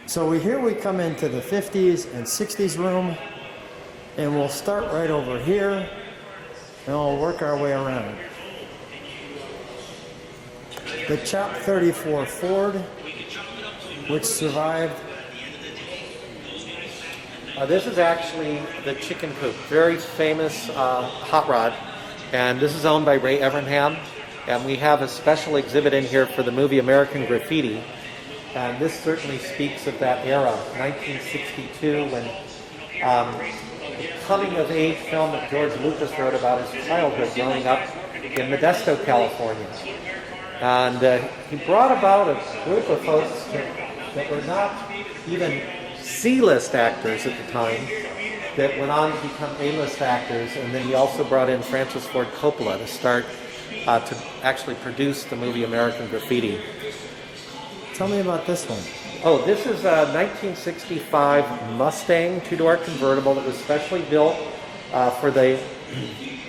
So here we come into the 50s and 60s room, and we'll start right over here, and we'll work our way around. The Chop 34 Ford, which survived. This is actually the Chicken Coop, very famous hot rod, and this is owned by Ray Evernham, and we have a special exhibit in here for the movie American Graffiti, and this certainly speaks of that era, 1962, when the coming-of-age film that George Lucas wrote about his childhood growing up in Modesto, California. And he brought about a group of folks that were not even C-list actors at the time, that went on to become A-list actors, and then he also brought in Francis Ford Coppola to start to actually produce the movie American Graffiti. Tell me about this one. Oh, this is a 1965 Mustang two-door convertible that was specially built for the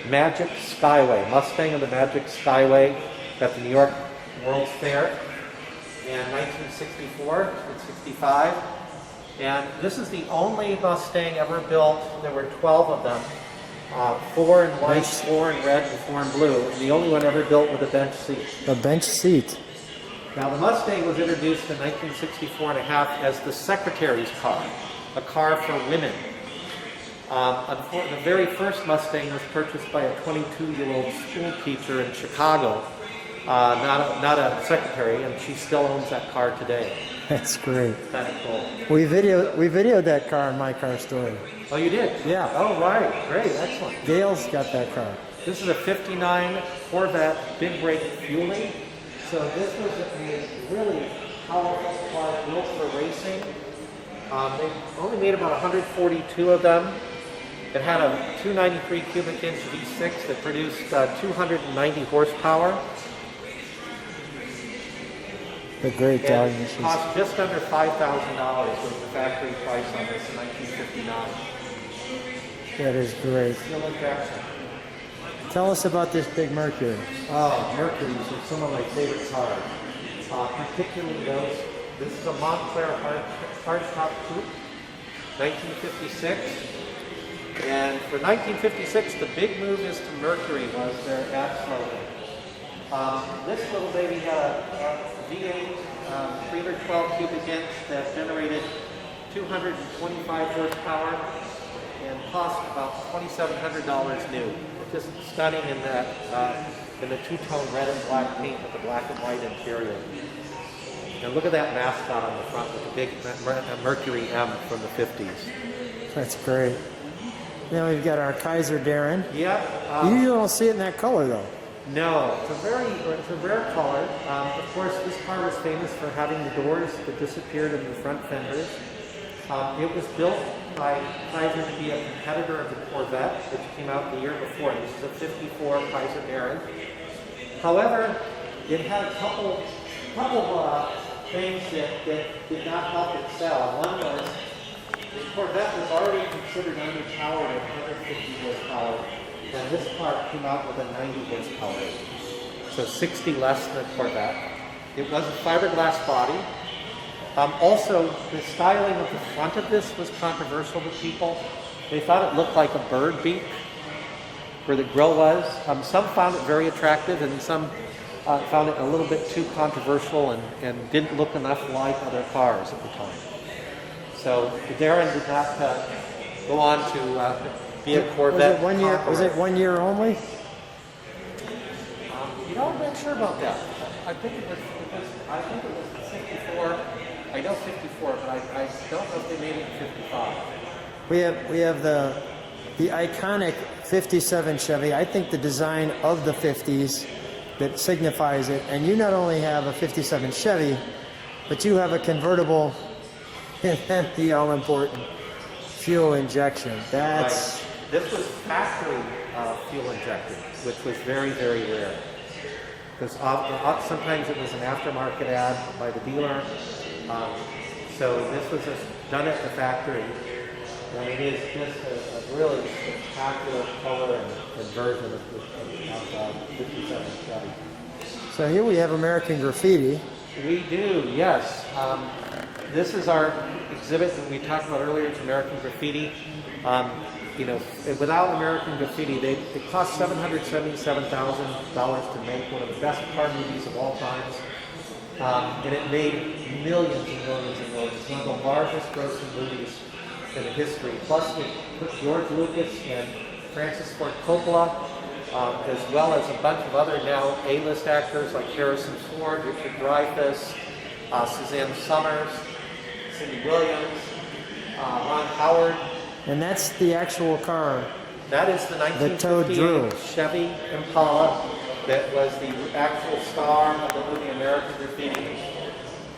Magic Skyway, Mustang of the Magic Skyway at the New York World's Fair in 1964 and 65. And this is the only Mustang ever built. There were 12 of them, 4 in white, 4 in red, and 4 in blue. And the only one ever built with a bench seat. A bench seat. Now the Mustang was introduced in 1964 and a half as the secretary's car, a car for women. The very first Mustang was purchased by a 22-year-old school teacher in Chicago, not a secretary, and she still owns that car today. That's great. Kind of cool. We videoed that car in My Car Story. Oh, you did? Yeah. Oh, right. Great. Excellent. Gail's got that car. This is a 59 Corvette big brake fueling. So this was a really powerful car built for racing. They only made about 142 of them. It had a 293 cubic inch V6 that produced 290 horsepower. The great dog machines. It cost just under $5,000 was the factory price on this in 1959. That is great. Still in traction. Tell us about this big Mercury. Oh, Mercury's are some of my favorite cars. Particularly those. This is a Montclair hardtop coupe, 1956. And for 1956, the big move is to Mercury was their ad slogan. This little baby had a V8 312 cubic inch that generated 225 horsepower and cost about $2,700 new. Just stunning in that in the two-tone red and black paint with the black and white interior. And look at that mascot on the front with the big Mercury M from the 50s. That's great. Now we've got our Kaiser Darren. Yeah. You usually don't see it in that color though. No, it's a rare color. Of course, this car was famous for having the doors that disappeared in the front fenders. It was built by Kaiser to be a competitor of the Corvette, which came out the year before. This is a 54 Kaiser Darren. However, it had a couple things that did not help it sell. One was the Corvette was already considered underpowered at 150 horsepower, and this car came out with a 90 horsepower, so 60 less than the Corvette. It was a fiberglass body. Also, the styling of the front of this was controversial to people. They thought it looked like a bird beak, where the grill was. Some found it very attractive, and some found it a little bit too controversial and didn't look enough like other cars at the time. So the Darren did not go on to be a Corvette. Was it 1 year only? I'm not sure about that. I think it was 54. I know 54, but I don't know if they made it in 55. We have the iconic 57 Chevy. I think the design of the 50s that signifies it. And you not only have a 57 Chevy, but you have a convertible and the all-important fuel injection. That's... Right. This was factory fuel injected, which was very, very rare. Because sometimes it was an aftermarket ad by the dealer. So this was done at the factory. And it is just a really spectacular color and version of 57 Chevy. So here we have American Graffiti. We do, yes. This is our exhibit that we talked about earlier. It's American Graffiti. Without American Graffiti, it cost $777,000 to make, one of the best car movies of all times. And it made millions and millions and millions. It's one of the largest grossing movies in the history. Plus, it put George Lucas and Francis Ford Coppola, as well as a bunch of other now A-list actors like Harrison Ford, Richard Dreyfuss, Suzanne Summers, Cindy Williams, Ron Howard. And that's the actual car. That is the Toad drew. 1958 Chevy Impala that was the actual star of the movie American Graffiti.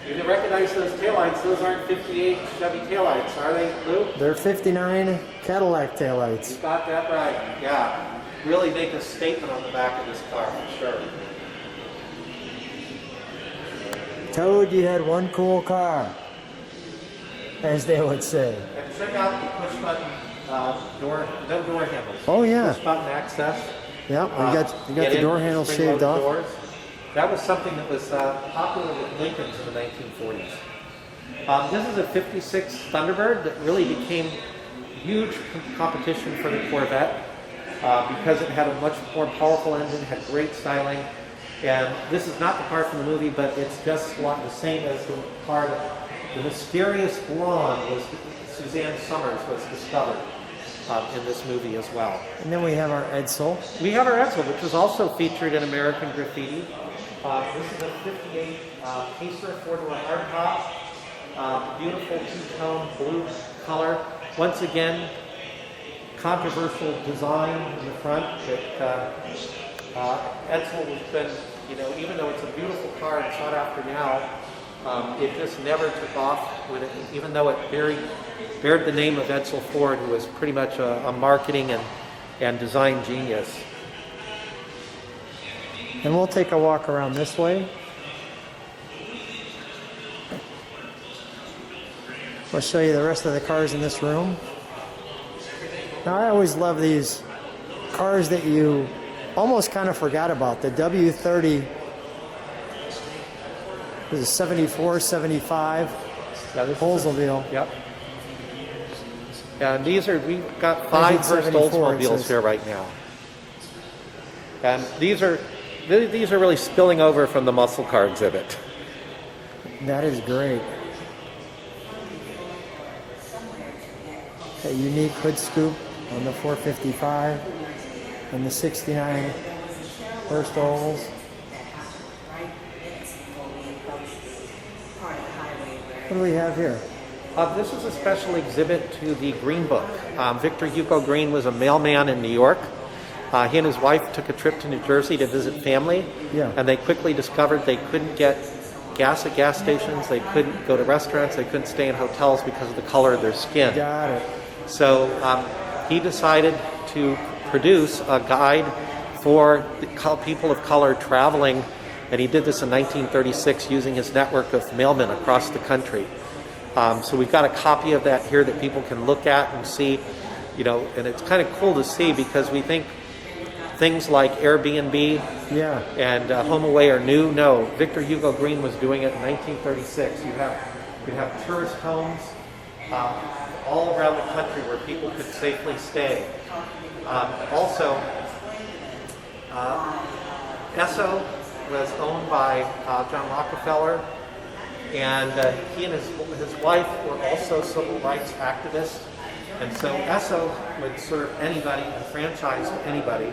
You can recognize those taillights. Those aren't 58 Chevy taillights, are they, Lou? They're 59 Cadillac taillights. You got that right, yeah. Really make a statement on the back of this car, for sure. Toad, you had one cool car, as they would say. And check out the push button no door handles. Oh yeah. Push button access. Yeah, you got the door handles shaved off. Doors. That was something that was popular with Lincolns in the 1940s. This is a 56 Thunderbird that really became huge competition for the Corvette because it had a much more powerful engine, had great styling. And this is not the car from the movie, but it's just the same as the car that the mysterious blonde was Suzanne Summers was discovered in this movie as well. And then we have our Edsel. We have our Edsel, which was also featured in American Graffiti. This is a 58 Pacer 4-door hardtop. Beautiful two-tone blue color. Once again, controversial design in the front that Edsel has been, even though it's a beautiful car and sought after now, it just never took off with it, even though it bared the name of Edsel Ford, who was pretty much a marketing and design genius. And we'll take a walk around this way. I'll show you the rest of the cars in this room. Now, I always love these cars that you almost kind of forgot about. The W30, this is 74, 75, Yeah, this Oldsmobile. Yep. And we've got 5 Hearst 1974, Oldsmobiles here right now. And these are really spilling over from the muscle car exhibit. That is great. A unique hood scoop on the 455 and the 69 Hearst Olds. What do we have here? This is a special exhibit to the Green Book. Victor Hugo Green was a mailman in New York. He and his wife took a trip to New Jersey to visit family, and they quickly discovered they couldn't get gas at gas stations, they couldn't go to restaurants, they couldn't stay in hotels because of the color of their skin. Got it. So he decided to produce a guide for people of color traveling, and he did this in 1936 using his network of mailmen across the country. So we've got a copy of that here that people can look at and see, and it's kind of cool to see because we think things like Airbnb and HomeAway are new. No, Victor Hugo Green was doing it in 1936. You have tourist homes all around the country where people could safely stay. Also, Esso was owned by John Rockefeller, and he and his wife were also civil rights activists. And so Esso would serve anybody and franchise to anybody.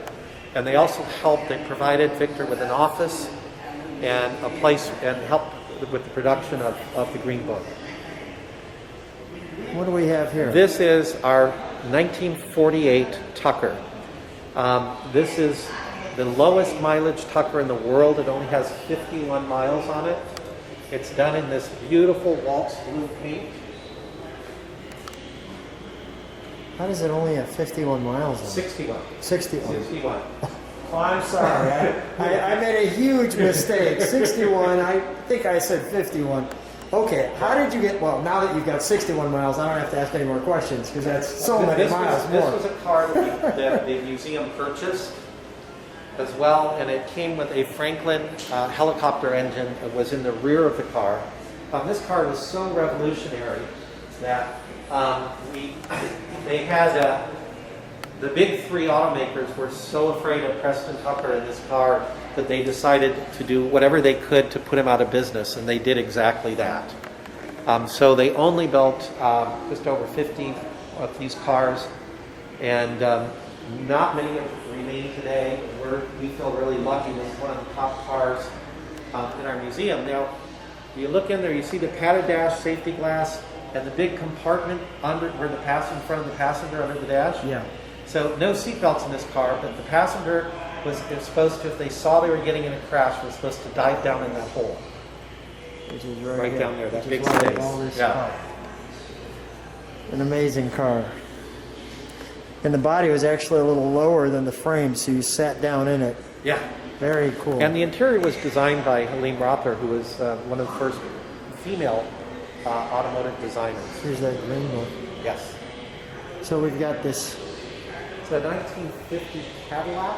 And they also they provided Victor with an office and a place and helped with the production of the Green Book. What do we have here? This is our 1948 Tucker. This is the lowest mileage Tucker in the world. It only has 51 miles on it. It's done in this beautiful waltz blue paint. How does it only have 51 miles on it? 61. 61. 61. Oh, I'm sorry. I made a huge mistake. 61. I think I said 51. Okay, how did you get, well, now that you've got 61 miles, I don't have to ask any more questions because that's so many miles more. This was a car that the museum purchased as well, and it came with a Franklin helicopter engine that was in the rear of the car. This car was so revolutionary that they had the big three automakers were so afraid of Preston Tucker in this car that they decided to do whatever they could to put him out of business, and they did exactly that. So they only built just over 50 of these cars, and not many remain today. We feel really lucky. This is one of the top cars in our museum. Now, you look in there, you see the padded dash, safety glass, and the big compartment under where the passenger, in front of the passenger under the dash. Yeah. So no seatbelts in this car, but the passenger was supposed to, if they saw they were getting in a crash, was supposed to dive down in that hole. Which is Right down there, that which big is why space. all this Yeah. car. An amazing car. And the body was actually a little lower than the frame, so you sat down in it. Yeah. Very cool. And the interior was designed by Helene Rother, who was one of the first female automotive designers. Here's that green one. Yes. So we've got this. It's a 1950 Cadillac.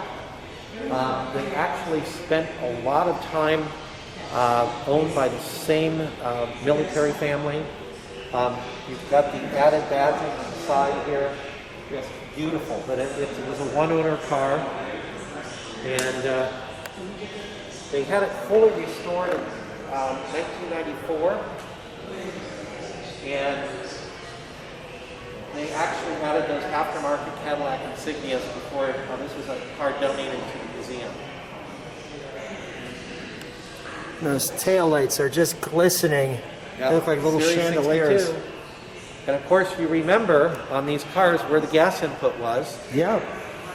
They actually spent a lot of time owned by the same military family. You've got the added badging on the side here. It's beautiful, but it was a one-owner car. And they had it fully restored in 1994. And they actually added those aftermarket Cadillac insignias before this was a car donated to the museum. Those taillights are just glistening. They look like little Series chandeliers. 62. And of course, you remember on these cars where the gas input was, Yeah.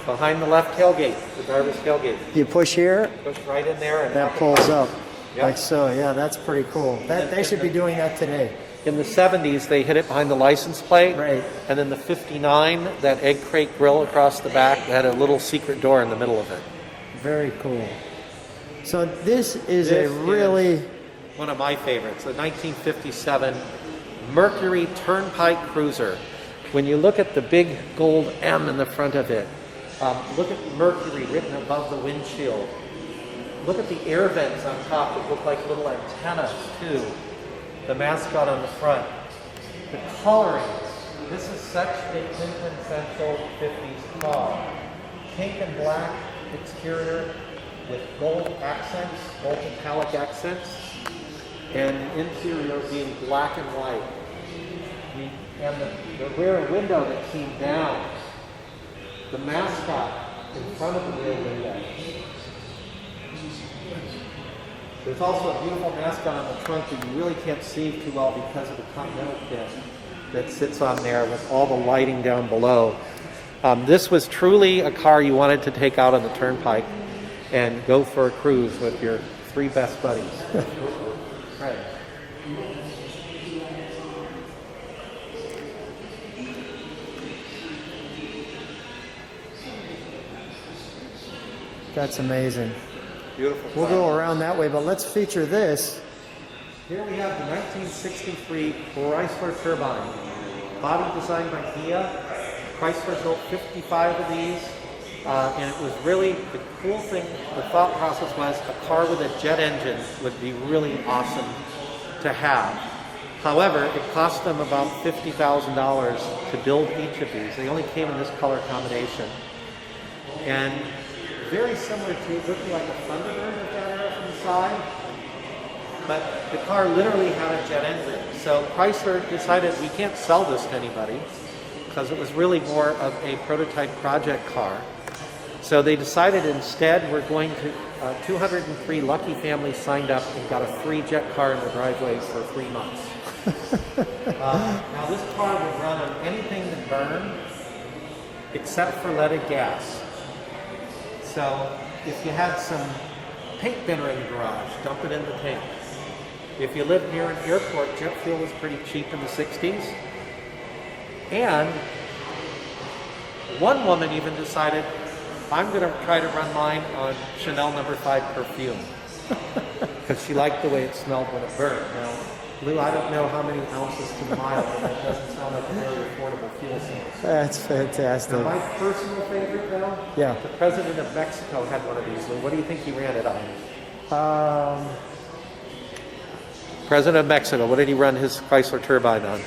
behind the left tailgate, the driver's tailgate. You push here, Push right in there, and that pulls up. Yep. Like so. Yeah, that's pretty cool. They should be doing that today. in the 70s, they hid it behind the license plate. Right. And in the 59, that egg crate grill across the back had a little secret door in the middle of it. Very cool. So this is This a really... is one of my favorites, the 1957 Mercury Turnpike Cruiser. When you look at the big gold M in the front of it, look at Mercury written above the windshield. Look at the air vents on top that look like little antennas too. The mascot on the front. The coloring. This is such a quintessential 50s car. Pink and black exterior with gold accents, gold metallic accents, and the interior being black and white. And the rear window that came down, the mascot in front of the rear window. There's also a beautiful mascot on the trunk that you really can't see too well because of the Continental kit that sits on there with all the lighting down below. This was truly a car you wanted to take out on the turnpike and go for a cruise with your three best buddies. Right. That's amazing. Beautiful. We'll go around that way, but let's feature this. Here we have the 1963 Chrysler turbine. Body designed by Kia. Chrysler built 55 of these. And it was really, the cool thing, the thought process was a car with a jet engine would be really awesome to have. However, it cost them about $50,000 to build each of these. They only came in this color combination. And very similar to, looking like a Thunderbird with that arrow from the side. But the car literally had a jet engine. So Chrysler decided we can't sell this to anybody because it was really more of a prototype project car. So they decided instead we're going to, 203 lucky families signed up and got a free jet car in their driveway for 3 months. Now this car would run on anything that burned except for leaded gas. So if you had some paint thinner in the garage, dump it in the tank. If you lived near an airport, jet fuel was pretty cheap in the 60s. And one woman even decided, I'm going to try to run mine on Chanel No. 5 perfume. Because she liked the way it smelled when it burned. Now, Lou, I don't know how many ounces to the mile, but that doesn't sound like a very affordable fuel source. That's fantastic. Now, my personal favorite, though, Yeah. the president of Mexico had one of these. Lou, what do you think he ran it on? President of Mexico. What did he run his Chrysler turbine on?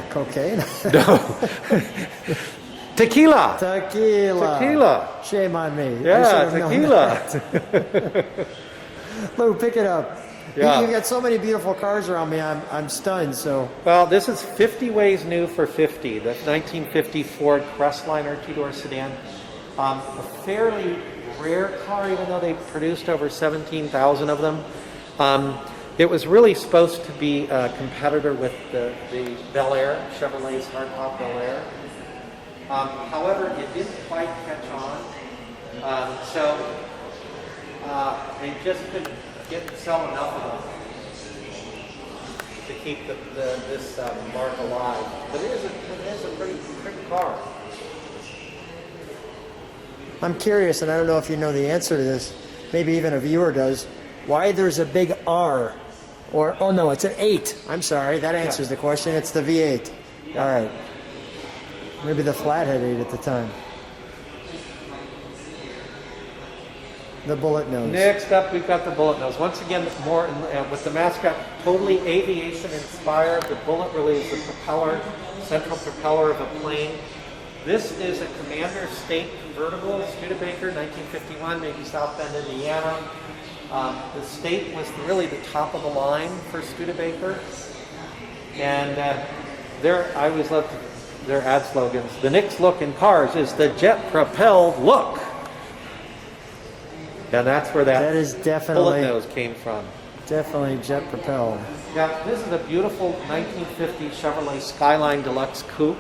Cocaine? No. Tequila. Tequila. Shame on me. Yeah, tequila. Lou, pick it up. Yeah. You've got so many beautiful cars around me. I'm stunned. So. Well, this is 50 ways new for 50. The 1950 Ford Crestliner two-door sedan. A fairly rare car, even though they produced over 17,000 of them. It was really supposed to be a competitor with the Bel Air, Chevrolet's hardtop Bel Air. However, it didn't quite catch on, so they just couldn't sell enough of them to keep this mark alive. But it is a pretty car. I'm curious, and I don't know if you know the answer to this. Maybe even a viewer does. Why there's a big R? Or, oh no, it's an 8. I'm sorry, that answers the question. It's the V8. Yeah. All right. Maybe the flathead 8 at the time. The bullet nose. Next up, we've got the bullet nose. Once again, more with the mascot, totally aviation inspired. The bullet really is the propeller, central propeller of a plane. This is a Commander State convertible, Studebaker, 1951, maybe South Bend, Indiana. The State was really the top of the line for Studebaker. And I always loved their ad slogans. The Nick's look in cars is the jet-propelled look. And that's where that is definitely bullet nose came from. Definitely jet propelled. Yeah, this is a beautiful 1950 Chevrolet Skyline Deluxe Coupe.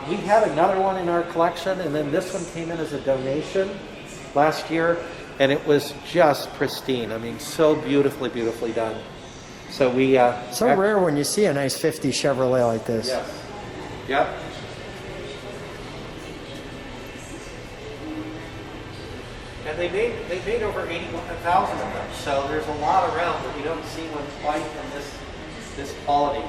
We had another one in our collection, and then this one came in as a donation last year, and it was just pristine. I mean, so beautifully done. So we so rare when you see a nice 50 Chevrolet like this. Yes. Yep. And they made over 81,000 of them. So there's a lot around, but you don't see one quite in this quality.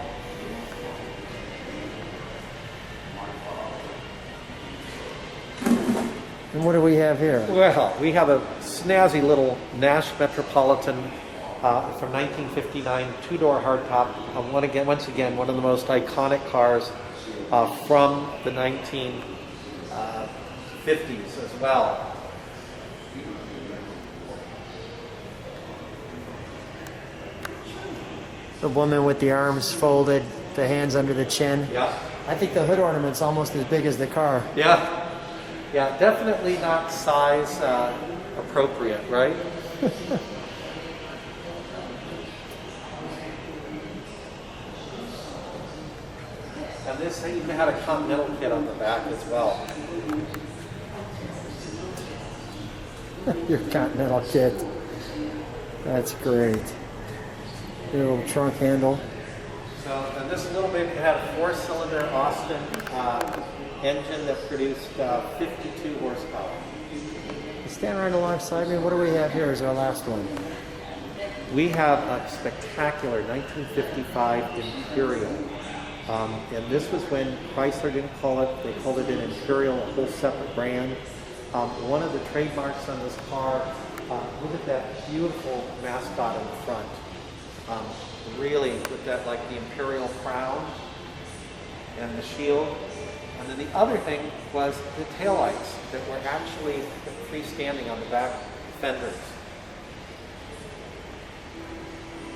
And what do we have here? Well, we have a snazzy little Nash Metropolitan from 1959, two-door hardtop. Once again, one of the most iconic cars from the 1950s as well. The woman with the arms folded, the hands under the chin. Yeah. I think the hood ornament's almost as big as the car. Yeah. Yeah, definitely not size appropriate, right? And this even had a Continental kit on the back as well. Your Continental kit. That's great. Your little trunk handle. So, and this little baby had a 4-cylinder Austin engine that produced 52 horsepower. Stand right alongside me. What do we have here as our last one? We have a spectacular 1955 Imperial. And this was when Chrysler didn't call it, they called it an Imperial, a whole separate brand. One of the trademarks on this car, look at that beautiful mascot in the front. Really with that, like the Imperial crown and the shield. And then the other thing was the taillights that were actually freestanding on the back fenders.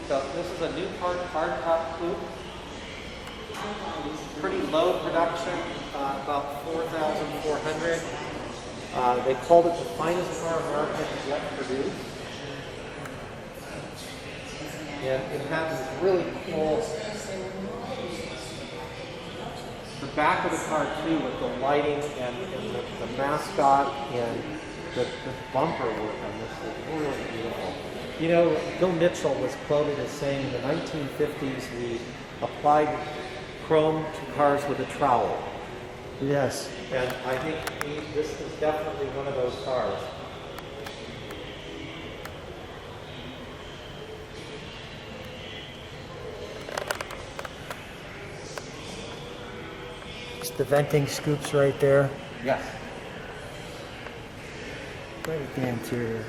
So this is a new hardtop coupe. Pretty low production, about 4,400. They called it the finest car America has yet produced. And it has this really cool, the back of the car too, with the lighting and the mascot and the bumper work on this is really beautiful. You know, Bill Mitchell was quoted as saying in the 1950s we applied chrome to cars with a trowel. Yes. And I think this is definitely one of those cars. Just the venting scoops right there. Yes. Right at the interior.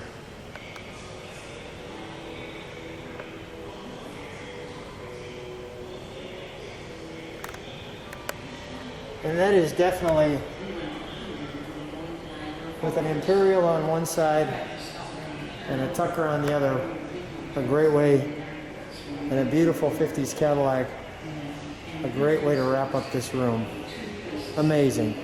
And that is definitely, with an Imperial on one side and a Tucker on the other, a great way, and a beautiful 50s Cadillac, a great way to wrap up this room. Amazing.